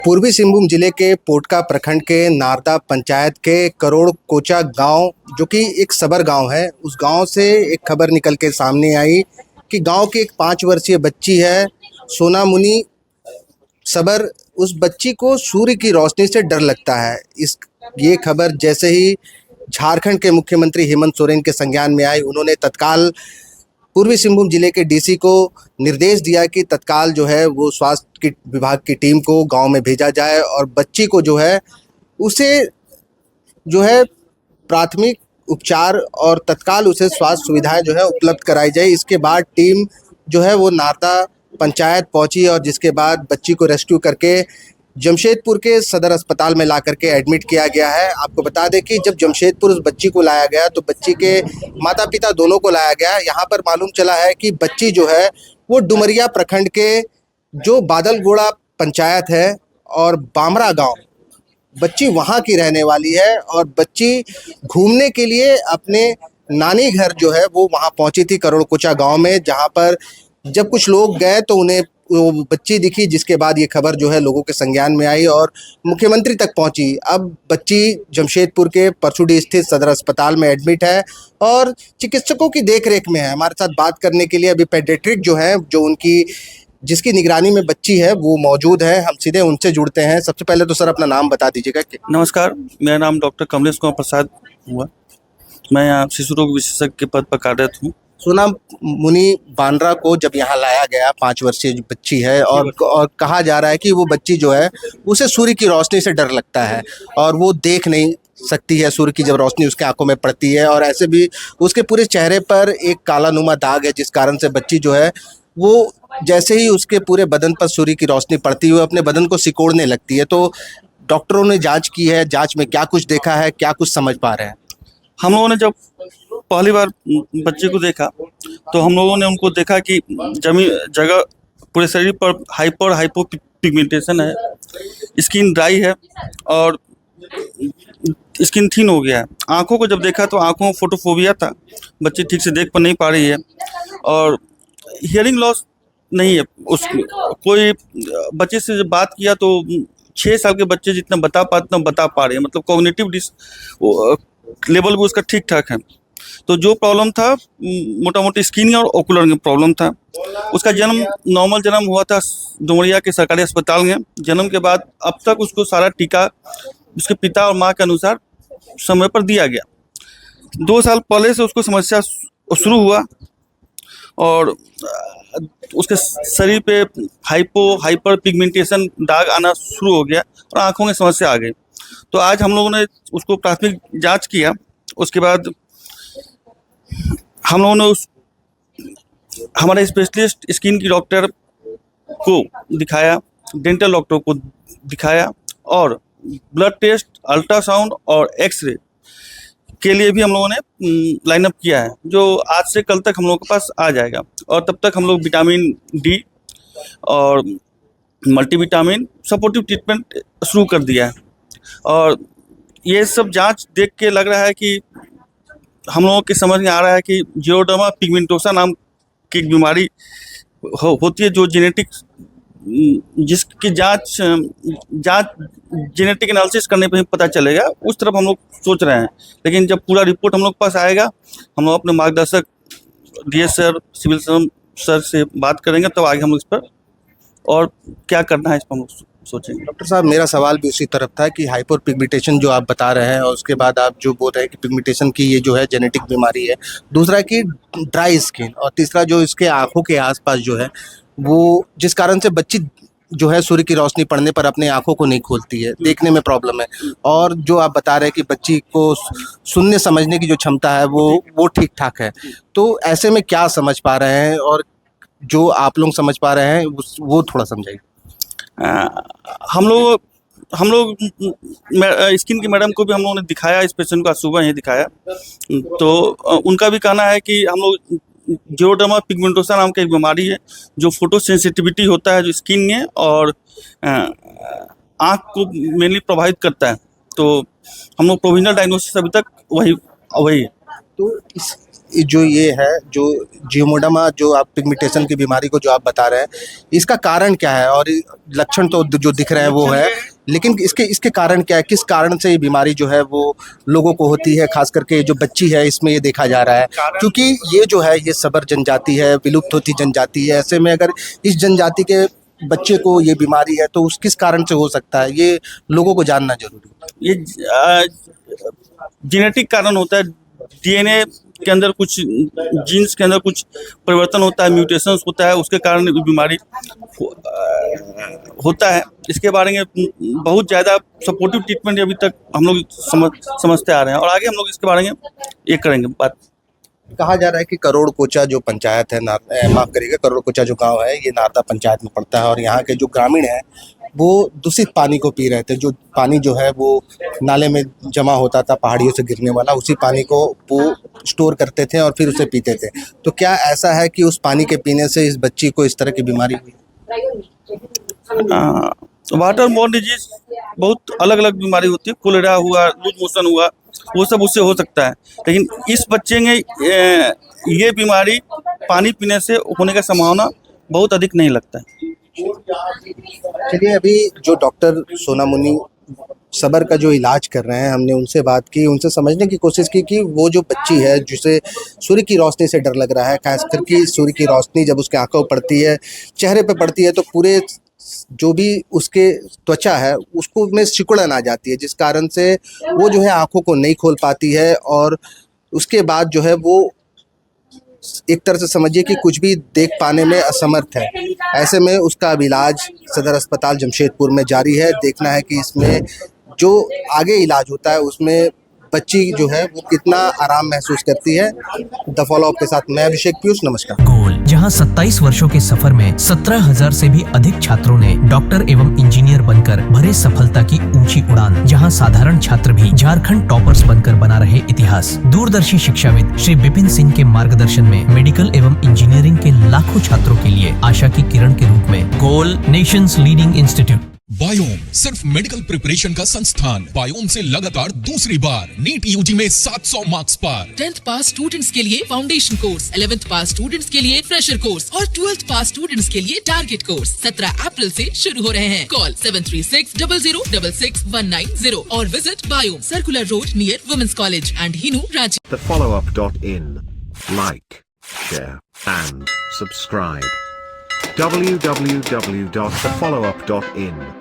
पूर्वी सिंहभूम जिले के पोटका प्रखंड के नारदा पंचायत के करोड़ कोचा गांव, जो कि एक सबर गांव है, उस गांव से एक खबर निकल के सामने आई कि गांव की एक 5 वर्षीय बच्ची है, सोना मुनी सबर। उस बच्ची को सूर्य की रोशनी से डर लगता है। ये खबर जैसे ही झारखंड के मुख्यमंत्री हेमंत सोरेन के संज्ञान में आई, उन्होंने तत्काल पूर्वी सिंहभूम जिले के डीसी को निर्देश दिया कि तत्काल जो है वो स्वास्थ्य की विभाग की टीम को गांव में भेजा जाए और बच्ची को जो है उसे जो है प्राथमिक उपचार और तत्काल उसे स्वास्थ्य सुविधाएं जो है उपलब्ध कराई जाए। इसके बाद टीम जो है वो नारदा पंचायत पहुंची और जिसके बाद बच्ची को रेस्क्यू करके जमशेदपुर के सदर अस्पताल में ला करके एडमिट किया गया है। आपको बता दें कि जब जमशेदपुर उस बच्ची को लाया गया तो बच्ची के माता पिता दोनों को लाया गया। यहाँ पर मालूम चला है कि बच्ची जो है वो डुमरिया प्रखंड के जो बादलगोड़ा पंचायत है और बामरा गांव, बच्ची वहाँ की रहने वाली है और बच्ची घूमने के लिए अपने नानी घर जो है वो वहाँ पहुँची थी करोड़ कोचा गाँव में, जहाँ पर जब कुछ लोग गए तो उन्हें वो बच्ची दिखी, जिसके बाद ये खबर जो है लोगों के संज्ञान में आई और मुख्यमंत्री तक पहुंची। अब बच्ची जमशेदपुर के परसुडी स्थित सदर अस्पताल में एडमिट है और चिकित्सकों की देखरेख में है। हमारे साथ बात करने के लिए अभी पेडियाट्रिक जो है, जो उनकी जिसकी निगरानी में बच्ची है, वो मौजूद है। हम सीधे उनसे जुड़ते हैं। सबसे पहले तो सर अपना नाम बता दीजिएगा। नमस्कार, मेरा नाम डॉक्टर कमलेश कुमार प्रसाद हुआ। मैं यहाँ शिशु रोग विशेषज्ञ के पद पर कार्यरत हूँ। सोना मुनी बांद्रा को जब यहाँ लाया गया, 5 वर्षीय जो बच्ची है और कहा जा रहा है कि वो बच्ची जो है उसे सूर्य की रोशनी से डर लगता है और वो देख नहीं सकती है सूर्य की जब रोशनी उसके आंखों में पड़ती है, और ऐसे भी उसके पूरे चेहरे पर एक काला नुमा दाग है, जिस कारण से बच्ची जो है वो जैसे ही उसके पूरे बदन पर सूर्य की रोशनी पड़ती है अपने बदन को सिकोड़ने लगती है। तो डॉक्टरों ने जांच की है, जांच में क्या कुछ देखा है, क्या कुछ समझ पा रहे हैं? हम लोगों ने जब पहली बार बच्चे को देखा तो हम लोगों ने उनको देखा कि जगह पूरे शरीर पर हाइपो पिगमेंटेशन है, स्किन ड्राई है और स्किन थिन हो गया है। आँखों को जब देखा तो आँखों में फोटोफोबिया था, बच्ची ठीक से देख पर नहीं पा रही है और हियरिंग लॉस नहीं है। उस कोई बच्चे से जब बात किया तो 6 साल के बच्चे जितना बता पा रहे हैं, मतलब कॉग्निटिव लेवल भी उसका ठीक ठाक है। तो जो प्रॉब्लम था मोटा मोटी स्किन और ओकुलर में प्रॉब्लम था। उसका जन्म नॉर्मल जन्म हुआ था डुमरिया के सरकारी अस्पताल में। जन्म के बाद अब तक उसको सारा टीका उसके पिता और माँ के अनुसार समय पर दिया गया। 2 साल पहले से उसको समस्या शुरू हुआ और उसके शरीर पे हाइपर पिगमेंटेशन दाग आना शुरू हो गया और आँखों में समस्या आ गई। तो आज हम लोगों ने उसको प्राथमिक जांच किया। उसके बाद हम लोगों ने हमारे स्पेशलिस्ट स्किन की डॉक्टर को दिखाया, डेंटल डॉक्टर को दिखाया और ब्लड टेस्ट, अल्ट्रासाउंड और एक्सरे के लिए भी हम लोगों ने लाइनअप किया है, जो आज से कल तक हम लोगों के पास आ जाएगा। और तब तक हम लोग विटामिन डी और मल्टीविटामिन सपोर्टिव ट्रीटमेंट शुरू कर दिया है। और ये सब जांच देख के लग रहा है कि हम लोगों के समझ में आ रहा है कि जियोडर्मा पिगमेंटोसा नाम की एक बीमारी होती है, जो जिसकी जांच जेनेटिक एनालिसिस करने पे ही पता चलेगा। उस तरफ हम लोग सोच रहे हैं, लेकिन जब पूरा रिपोर्ट हम लोग के पास आएगा हम लोग अपने मार्गदर्शक डीएस सर, सिविल सर से बात करेंगे, तब आगे हम लोग इस पर और क्या करना है इस पर हम लोग सोचेंगे। डॉक्टर साहब, मेरा सवाल भी उसी तरफ था कि हाइपर पिगमेंटेशन जो आप बता रहे हैं और उसके बाद आप जो बोल रहे हैं कि पिगमेंटेशन की ये जो है जेनेटिक बीमारी है, दूसरा कि ड्राई स्किन, और तीसरा जो इसके आंखों के आसपास जो है वो जिस कारण से बच्ची जो है सूर्य की रोशनी पड़ने पर अपने आंखों को नहीं खोलती है, देखने में प्रॉब्लम है, और जो आप बता रहे हैं कि बच्ची को सुनने समझने की जो क्षमता है वो ठीक ठाक है। तो ऐसे में क्या समझ पा रहे हैं और जो आप लोग समझ पा रहे हैं वो थोड़ा समझाइए। हम लोग स्किन की मैडम को भी हम लोगों ने दिखाया, इस पेशेंट को आज सुबह ही दिखाया। तो उनका भी कहना है कि हम लोग जियोडर्मा पिगमेंटोसा नाम की एक बीमारी है, जो फोटो सेंसिटिविटी होता है जो स्किन में और आँख को मेनली प्रभावित करता है। तो हम लोग प्रोविजनल डायग्नोसिस अभी तक वही है। तो जो ये है जो जियोमोडर्मा जो आप पिगमेंटेशन की बीमारी को जो आप बता रहे हैं, इसका कारण क्या है? और लक्षण तो जो दिख रहे हैं वो है, लेकिन इसके कारण क्या है? किस कारण से ये बीमारी जो है वो लोगों को होती है? खास करके जो बच्ची है इसमें ये देखा जा रहा है, क्योंकि ये जो है ये सबर जनजाति है, विलुप्त होती जनजाति है। ऐसे में अगर इस जनजाति के बच्चे को ये बीमारी है तो उस किस कारण से हो सकता है, ये लोगों को जानना जरूरी है। ये जेनेटिक कारण होता है, डीएनए के अंदर कुछ जीन्स के अंदर कुछ परिवर्तन होता है, म्यूटेशंस होता है, उसके कारण ये बीमारी होता है। इसके बारे में बहुत ज़्यादा सपोर्टिव ट्रीटमेंट अभी तक हम लोग समझते आ रहे हैं और आगे हम लोग इसके बारे में ये करेंगे बात। कहा जा रहा है कि करोड़ कोचा जो पंचायत है, माफ करिएगा, करोड़ कोचा जो गांव है ये नारदा पंचायत में पड़ता है और यहाँ के जो ग्रामीण हैं वो दूषित पानी को पी रहे थे। जो पानी जो है वो नाले में जमा होता था पहाड़ियों से गिरने वाला, उसी पानी को वो स्टोर करते थे और फिर उसे पीते थे। तो क्या ऐसा है कि उस पानी के पीने से इस बच्ची को इस तरह की बीमारी हुई? वाटर बोर्न डिजीज बहुत अलग अलग बीमारी होती है, कोलेरा हुआ, लूज मोशन हुआ, वो सब उससे हो सकता है, लेकिन इस बच्चे में ये बीमारी पानी पीने से होने का संभावना बहुत अधिक नहीं लगता है। चलिए, अभी जो डॉक्टर सोनामुनि सबर का जो इलाज कर रहे हैं, हमने उनसे बात की, उनसे समझने की कोशिश की कि वो जो बच्ची है जिसे सूर्य की रोशनी से डर लग रहा है, खास करके सूर्य की रोशनी जब उसके आंखों पर पड़ती है, चेहरे पे पड़ती है, तो पूरे जो भी उसके त्वचा है उसको में सिकुड़न आ जाती है, जिस कारण से वो जो है आंखों को नहीं खोल पाती है और उसके बाद जो है वो एक तरह से समझिए कि कुछ भी देख पाने में असमर्थ है। ऐसे में उसका अब इलाज सदर अस्पताल जमशेदपुर में जारी है। देखना है कि इसमें जो आगे इलाज होता है उसमें बच्ची जो है वो कितना आराम महसूस करती है। द फॉलोअप के साथ मैं अभिषेक पीयूष, नमस्कार। गोल, जहां 27 वर्षों के सफर में 17,000 से भी अधिक छात्रों ने डॉक्टर एवं इंजीनियर बनकर भरे सफलता की ऊंची उड़ान, जहां साधारण छात्र भी झारखंड टॉपर्स बनकर बना रहे इतिहास। दूरदर्शी शिक्षाविद श्री विपिन सिंह के मार्गदर्शन में मेडिकल एवं इंजीनियरिंग के लाखों छात्रों के लिए आशा की किरण के रूप में गोल, नेशंस लीडिंग इंस्टीट्यूट। बायोम सिर्फ मेडिकल प्रिपरेशन का संस्थान। बायोम से लगातार दूसरी बार नीट यूजी में 700 मार्क्स पार। 10th पास स्टूडेंट्स के लिए फाउंडेशन कोर्स, 11th पास स्टूडेंट्स के लिए फ्रेशर कोर्स और 12th पास स्टूडेंट्स के लिए टारगेट कोर्स 17 अप्रैल से शुरू हो रहे हैं। कॉल 7360066190 और visit Biome, circular road near women's college and Hinoo, Ranchi. thefollowup.in. Like, share and subscribe. www.thefollowup.in